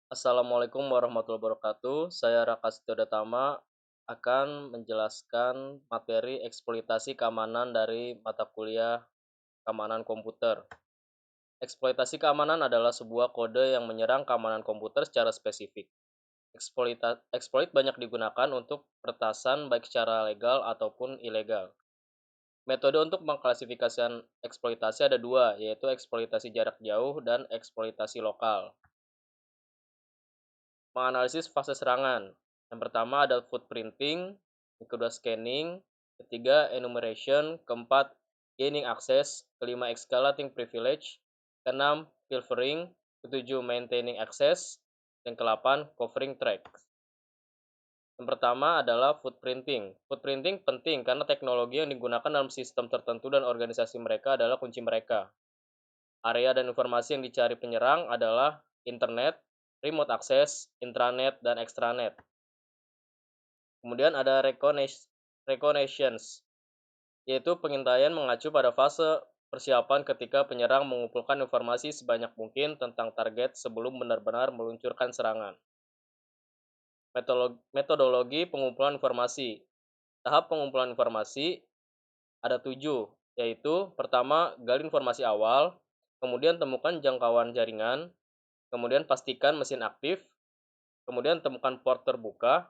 Assalamualaikum warahmatullahi wabarakatuh. Saya Raka Tama akan menjelaskan materi eksploitasi keamanan dari mata kuliah keamanan komputer. Eksploitasi keamanan adalah sebuah kode yang menyerang keamanan komputer secara spesifik. Exploit banyak digunakan untuk peretasan baik secara legal ataupun ilegal. Metode untuk mengklasifikasikan eksploitasi ada dua, yaitu eksploitasi jarak jauh dan eksploitasi lokal. Menganalisis fase serangan. Yang pertama ada footprinting, yang kedua scanning, ketiga enumeration, keempat gaining access, kelima escalating privilege, keenam pilfering, ketujuh maintaining access, dan kedelapan covering tracks. Yang pertama adalah footprinting. Footprinting penting karena teknologi yang digunakan dalam sistem tertentu dan organisasi mereka adalah kunci mereka. Area dan informasi yang dicari penyerang adalah internet, remote access, intranet, dan extranet. Kemudian ada reconnaissance, yaitu pengintaian mengacu pada fase persiapan ketika penyerang mengumpulkan informasi sebanyak mungkin tentang target sebelum benar-benar meluncurkan serangan. Metodologi pengumpulan informasi. Tahap pengumpulan informasi ada 7, yaitu pertama, gali informasi awal, kemudian temukan jangkauan jaringan, kemudian pastikan mesin aktif, kemudian temukan port terbuka,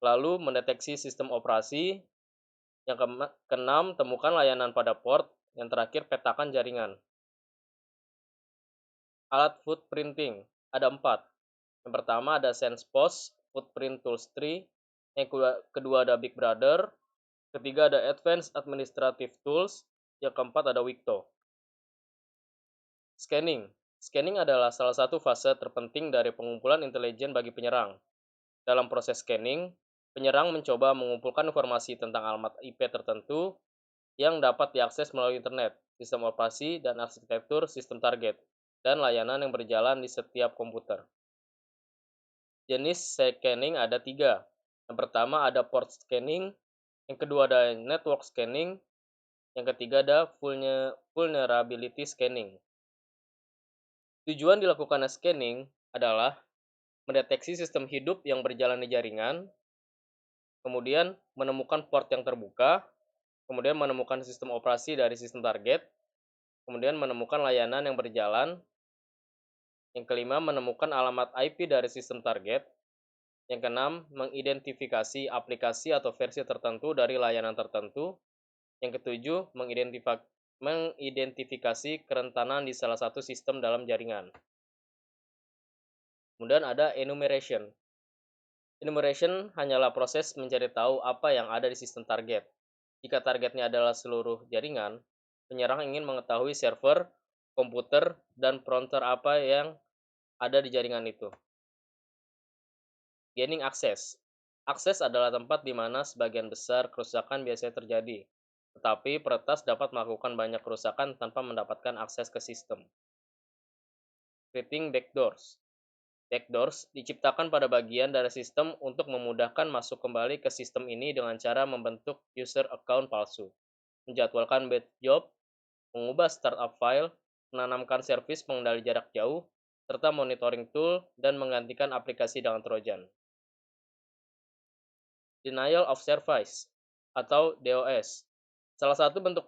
lalu mendeteksi sistem operasi, yang keenam, temukan layanan pada port, yang terakhir petakan jaringan. Alat footprinting ada 4. Yang pertama ada SensePost Footprint Tools 3, yang kedua ada Big Brother, ketiga ada Advanced Administrative Tools, yang keempat ada Wikto. Scanning. Scanning adalah salah satu fase terpenting dari pengumpulan intelijen bagi penyerang. Dalam proses scanning, penyerang mencoba mengumpulkan informasi tentang alamat IP tertentu yang dapat diakses melalui internet, sistem operasi, dan arsitektur sistem target, dan layanan yang berjalan di setiap komputer. Jenis scanning ada 3. Yang pertama ada port scanning, yang kedua ada network scanning, yang ketiga ada vulnerability scanning. Tujuan dilakukannya scanning adalah mendeteksi sistem hidup yang berjalan di jaringan, kemudian menemukan port yang terbuka, kemudian menemukan sistem operasi dari sistem target, kemudian menemukan layanan yang berjalan, yang kelima menemukan alamat IP dari sistem target, yang keenam mengidentifikasi aplikasi atau versi tertentu dari layanan tertentu, yang ketujuh mengidentifikasi kerentanan di salah satu sistem dalam jaringan. Kemudian ada enumeration. Enumeration hanyalah proses mencari tahu apa yang ada di sistem target. Jika targetnya adalah seluruh jaringan, penyerang ingin mengetahui server, komputer, dan printer apa yang ada di jaringan itu. Gaining access. Akses adalah tempat di mana sebagian besar kerusakan biasanya terjadi, tetapi peretas dapat melakukan banyak kerusakan tanpa mendapatkan akses ke sistem. Creating backdoors. Backdoors diciptakan pada bagian dari sistem untuk memudahkan masuk kembali ke sistem ini dengan cara membentuk user account palsu, menjadwalkan batch job, mengubah startup file, menanamkan servis pengendali jarak jauh, serta monitoring tool dan menggantikan aplikasi dengan trojan. Denial of service atau DOS. Salah satu bentuk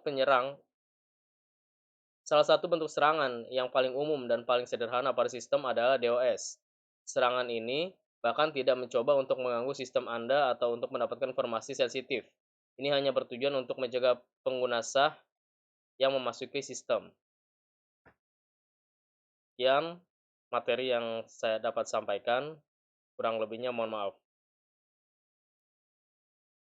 serangan yang paling umum dan paling sederhana pada sistem adalah DOS. Serangan ini bahkan tidak mencoba untuk mengganggu sistem Anda atau untuk mendapatkan informasi sensitif. Ini hanya bertujuan untuk mencegah pengguna sah yang memasuki sistem. Materi yang saya dapat sampaikan, kurang lebihnya mohon maaf.